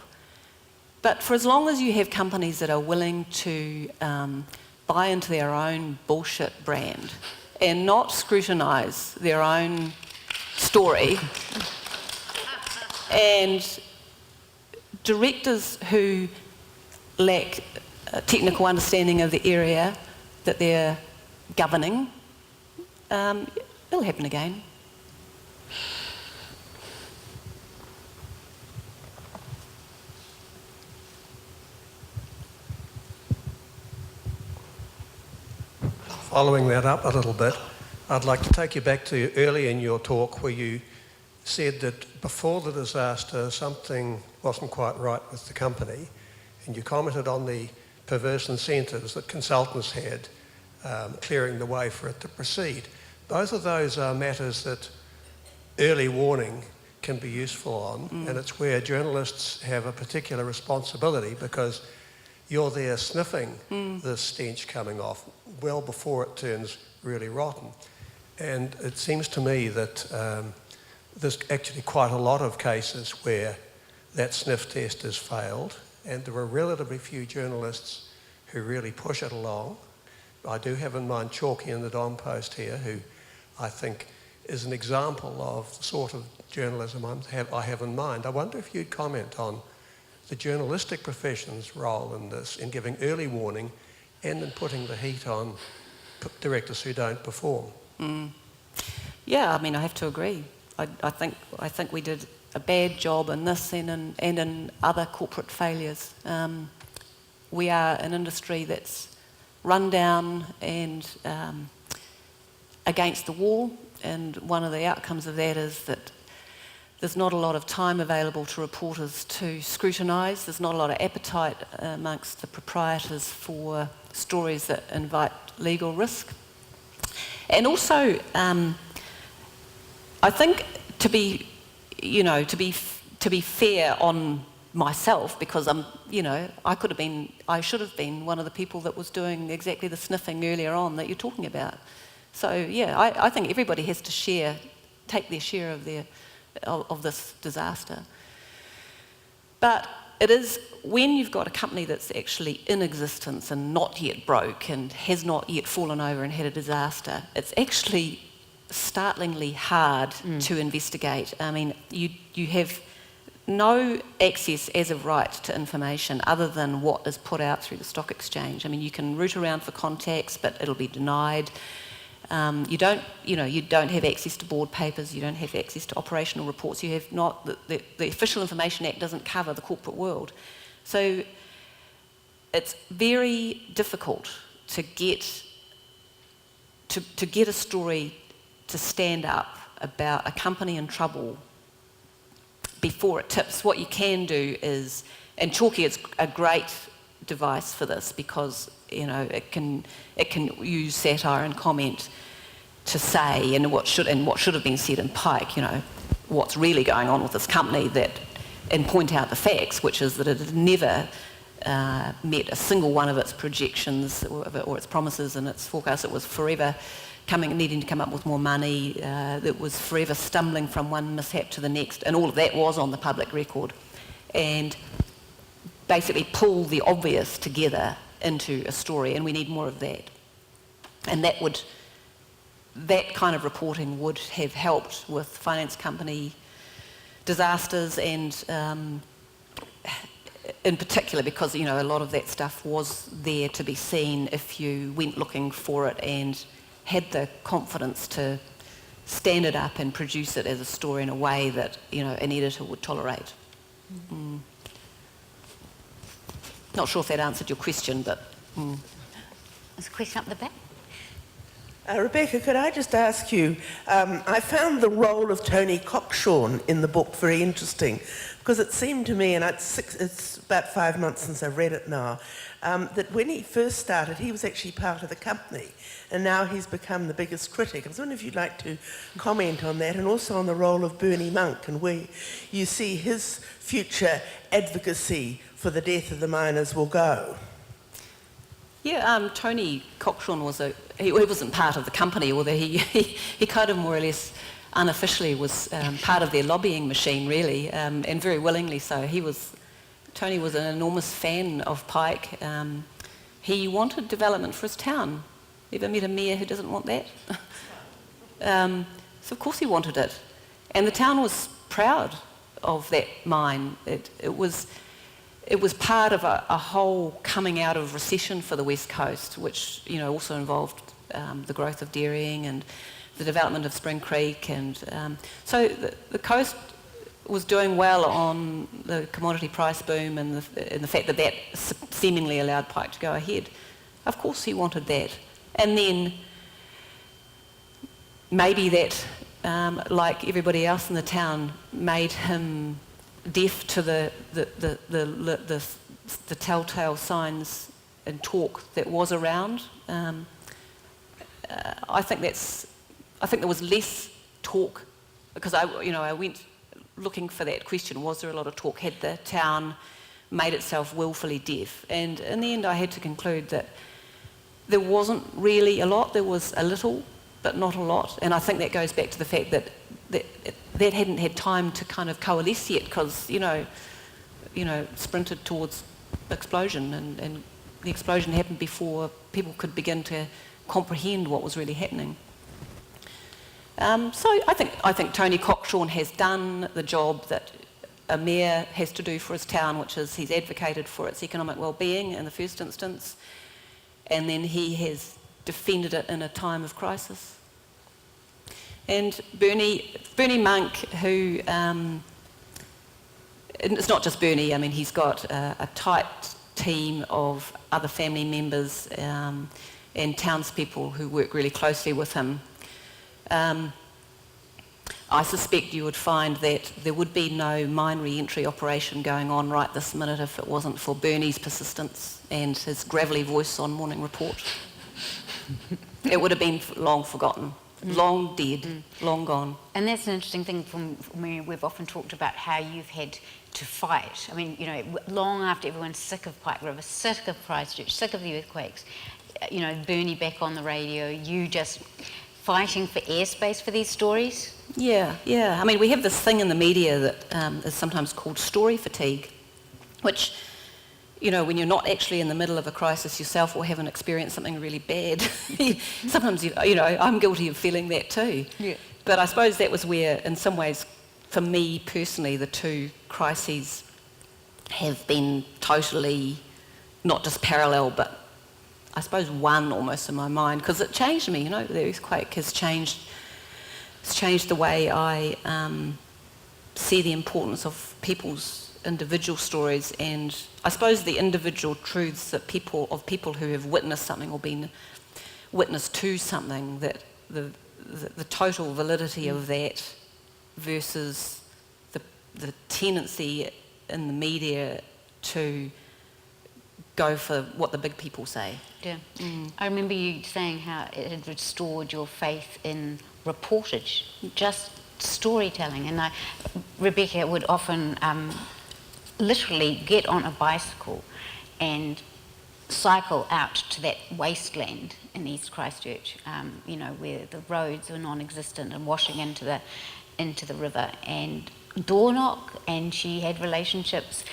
But for as long as you have companies that are willing to buy into their own bullshit brand and not scrutinise their own story and directors who lack technical understanding of the area that they're governing, it'll happen again. Following that up a little bit, I'd like to take you back to early in your talk where you said that before the disaster something wasn't quite right with the company, and you commented on the perverse incentives that consultants had clearing the way for it to proceed. Both of those are matters that early warning can be useful on, and it's where journalists have a particular responsibility because you're there sniffing the stench coming off well before it turns really rotten. And it seems to me that there's actually quite a lot of cases where that sniff test has failed, and there are relatively few journalists who really push it along. I do have in mind Chalky in the Don Post here, who I think is an example of the sort of journalism I have in mind. I wonder if you'd comment on the journalistic profession's role in this, in giving early warning and in putting the heat on directors who don't perform. Yeah, I mean, I have to agree. I think we did a bad job in this and in other corporate failures. We are an industry that's run down and against the wall, and one of the outcomes of that is that there's not a lot of time available to reporters to scrutinise. There's not a lot of appetite amongst the proprietors for stories that invite legal risk. And also, I think to be fair on myself, because I should have been one of the people that was doing exactly the sniffing earlier on that you're talking about. So yeah, I think everybody has to take their share of this disaster. But it is when you've got a company that's actually in existence and not yet broke and has not yet fallen over and had a disaster, it's actually startlingly hard to investigate. I mean, you have no access as of right to information other than what is put out through the stock exchange. I mean, you can root around for contacts, but it'll be denied. You don't have access to board papers, you don't have access to operational reports, you have not, the Official Information Act doesn't cover the corporate world. So it's very difficult to get a story to stand up about a company in trouble before it tips. What you can do is, and Chalky is a great device for this because it can use satire and comment to say and what should have been said in Pike, what's really going on with this company, and point out the facts, which is that it had never met a single one of its projections or its promises and its forecasts. It was forever needing to come up with more money. It was forever stumbling from one mishap to the next, and all of that was on the public record. And basically pull the obvious together into a story, and we need more of that. And that kind of reporting would have helped with finance company disasters, and in particular because a lot of that stuff was there to be seen if you went looking for it and had the confidence to stand it up and produce it as a story in a way that an editor would tolerate. Not sure if that answered your question, but... There's a question up the back. Rebecca, could I just ask you, I found the role of Tony Cockshorn in the book very interesting, because it seemed to me, and it's about 5 months since I've read it now, that when he first started, he was actually part of the company, and now he's become the biggest critic. I was wondering if you'd like to comment on that, and also on the role of Bernie Monk, and where you see his future advocacy for the death of the miners will go. Yeah, Tony Cockshorn he wasn't part of the company, although he kind of more or less unofficially was part of their lobbying machine, really, and very willingly so. Tony was an enormous fan of Pike. He wanted development for his town. Ever met a mayor who doesn't want that? So of course he wanted it. And the town was proud of that mine. It was it was part of a whole coming out of recession for the West Coast, which, you know, also involved the growth of dairying and the development of Spring Creek, and so the coast was doing well on the commodity price boom and the fact that that seemingly allowed pike to go ahead. Of course he wanted that. And then maybe that, like everybody else in the town, made him deaf to the telltale signs and talk that was around. I think there was less talk, because I went looking for that question, was there a lot of talk? Had the town made itself willfully deaf? And in the end I had to conclude that there wasn't really a lot, there was a little, but not a lot. And I think that goes back to the fact that that hadn't had time to kind of coalesce yet, because, you know, sprinted towards explosion, and the explosion happened before people could begin to comprehend what was really happening. So I think Tony Cockshorn has done the job that a mayor has to do for his town, which is he's advocated for its economic well-being in the first instance, and then he has defended it in a time of crisis. And Bernie Monk, who, it's not just Bernie, I mean, he's got a tight team of other family members and townspeople who work really closely with him. I suspect you would find that there would be no mine re-entry operation going on right this minute if it wasn't for Bernie's persistence and his gravelly voice on Morning Report. It would have been long forgotten, long dead, long gone. And that's an interesting thing from me. We've often talked about how you've had to fight. I mean, you know, long after everyone's sick of Pike River, sick of Christchurch, sick of the earthquakes, you know, Bernie back on the radio, you just fighting for airspace for these stories. Yeah. I mean, we have this thing in the media that is sometimes called story fatigue, which, you know, when you're not actually in the middle of a crisis yourself or haven't experienced something really bad, sometimes, you know, I'm guilty of feeling that too. Yeah. But I suppose that was where, in some ways, for me personally, the two crises have been totally, not just parallel, but I suppose one almost in my mind, because it changed me, you know, the earthquake has changed the way I see the importance of people's individual stories, and I suppose the individual truths that people who have witnessed something or been witness to something, that the total validity of that versus the tendency in the media to go for what the big people say. Yeah. I remember you saying how it had restored your faith in reportage, just storytelling. And Rebecca would often literally get on a bicycle and cycle out to that wasteland in East Christchurch, you know, where the roads were non-existent and washing into the river, and door knock, and she had relationships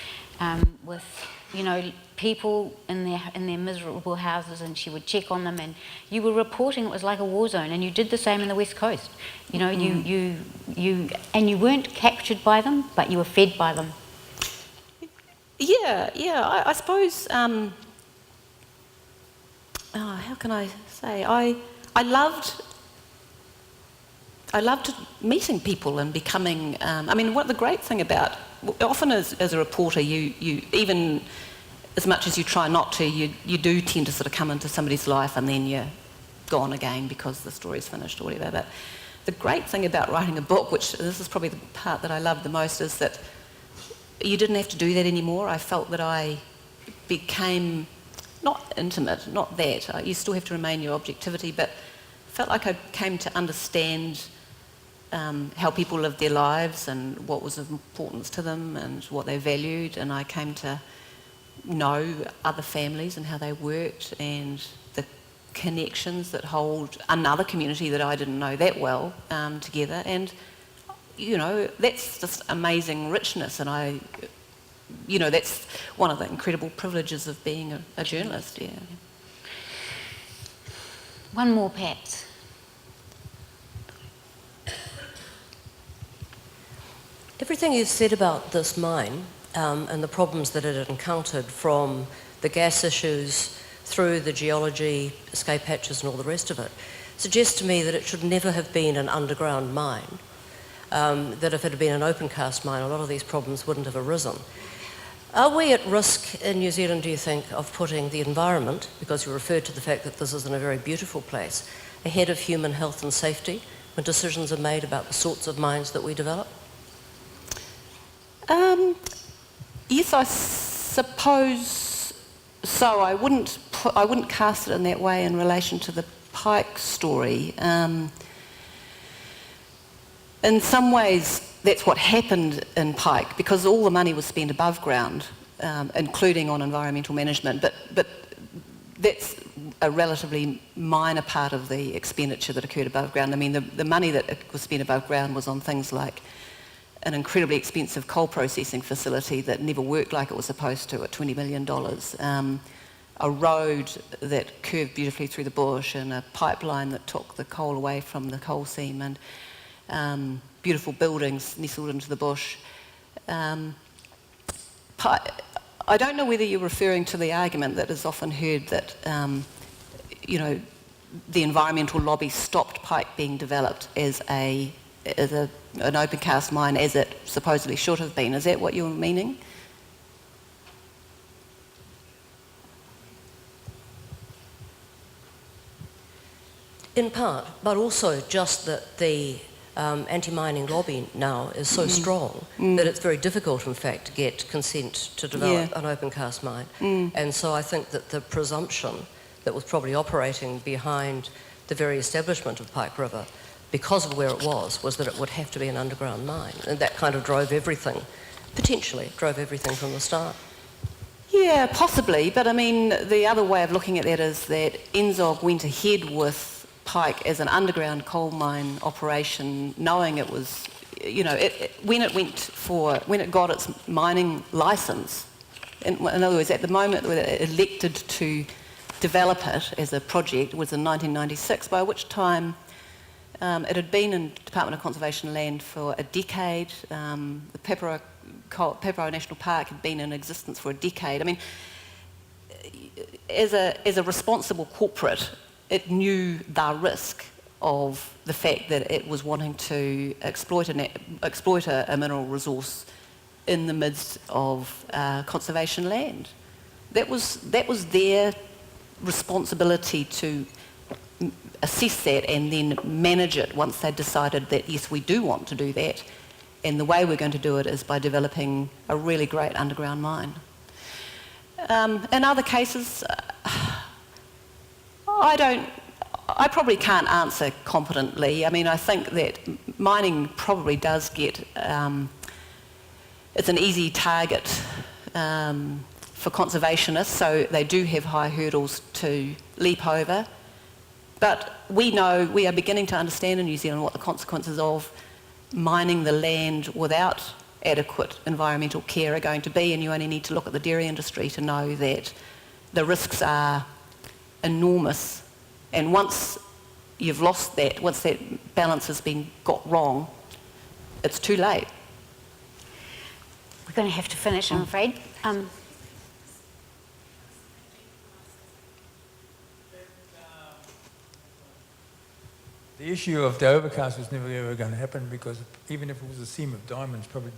with, you know, people in their miserable houses, and she would check on them, and you were reporting. It was like a war zone, and you did the same in the West Coast. You know, you weren't captured by them, but you were fed by them. Yeah. I suppose. How can I say? I loved meeting people and becoming. I mean, what the great thing about often as a reporter, you even as much as you try not to, you do tend to sort of come into somebody's life and then you're gone again because the story's finished or whatever. But the great thing about writing a book, which this is probably the part that I love the most, is that you didn't have to do that anymore. I felt that I became not intimate, not that. You still have to remain your objectivity, but felt like I came to understand how people lived their lives and what was of importance to them and what they valued, and I came to know other families and how they worked and the connections that hold another community that I didn't know that well together. And, you know, that's just amazing richness, and that's one of the incredible privileges of being a journalist, yeah. One more, perhaps. Everything you've said about this mine and the problems that it had encountered, from the gas issues through the geology, escape hatches and all the rest of it, suggests to me that it should never have been an underground mine, that if it had been an open cast mine, a lot of these problems wouldn't have arisen. Are we at risk in New Zealand, do you think, of putting the environment, because you referred to the fact that this isn't a very beautiful place, ahead of human health and safety when decisions are made about the sorts of mines that we develop? Yes, I suppose so. I wouldn't cast it in that way in relation to the Pike story. In some ways, that's what happened in Pike, because all the money was spent above ground, including on environmental management. But that's a relatively minor part of the expenditure that occurred above ground. I mean, the money that was spent above ground was on things like an incredibly expensive coal processing facility that never worked like it was supposed to at $20 million, a road that curved beautifully through the bush, and a pipeline that took the coal away from the coal seam, and beautiful buildings nestled into the bush. I don't know whether you're referring to the argument that is often heard that, the environmental lobby stopped Pike being developed as an open cast mine as it supposedly should have been. Is that what you're meaning? In part, but also just that the anti-mining lobby now is so strong that it's very difficult, in fact, to get consent to develop an open cast mine. And so I think that the presumption that was probably operating behind the very establishment of Pike River, because of where it was that it would have to be an underground mine. And that kind of drove everything, potentially drove everything from the start. Yeah, possibly. But I mean, the other way of looking at that is that NZOG went ahead with Pike as an underground coal mine operation, knowing it was, when it got its mining licence, in other words, at the moment when it elected to develop it as a project was in 1996, by which time it had been in Department of Conservation land for a decade. The Pepero National Park had been in existence for a decade. I mean, as a responsible corporate, it knew the risk of the fact that it was wanting to exploit a mineral resource in the midst of conservation land. That was their responsibility to assess that and then manage it once they'd decided that, yes, we do want to do that, and the way we're going to do it is by developing a really great underground mine. In other cases, I probably can't answer competently. I mean, I think that mining probably does get, it's an easy target for conservationists, so they do have high hurdles to leap over. But we know, we are beginning to understand in New Zealand what the consequences of mining the land without adequate environmental care are going to be, and you only need to look at the dairy industry to know that the risks are enormous, and once you've lost that, once that balance has been got wrong, it's too late. We're going to have to finish, I'm afraid. The issue of the overcast was never ever going to happen, because even if it was a seam of diamonds, probably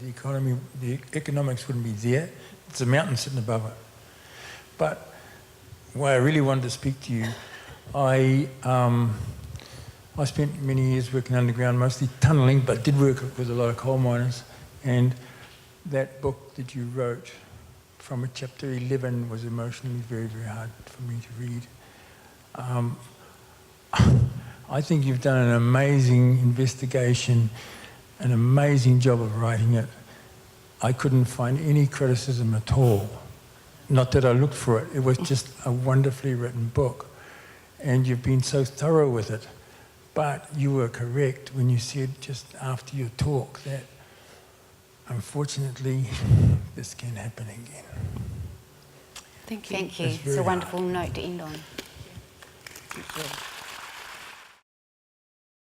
the economics wouldn't be there. It's a mountain sitting above it. But why I really wanted to speak to you, I spent many years working underground, mostly tunnelling, but did work with a lot of coal miners. And that book that you wrote, from chapter 11, was emotionally very, very hard for me to read. I think you've done an amazing investigation, an amazing job of writing it. I couldn't find any criticism at all. Not that I looked for it. It was just a wonderfully written book. And you've been so thorough with it. But you were correct when you said just after your talk that, unfortunately, this can happen again. Thank you. Thank you. It's a wonderful note to end on. Thank you.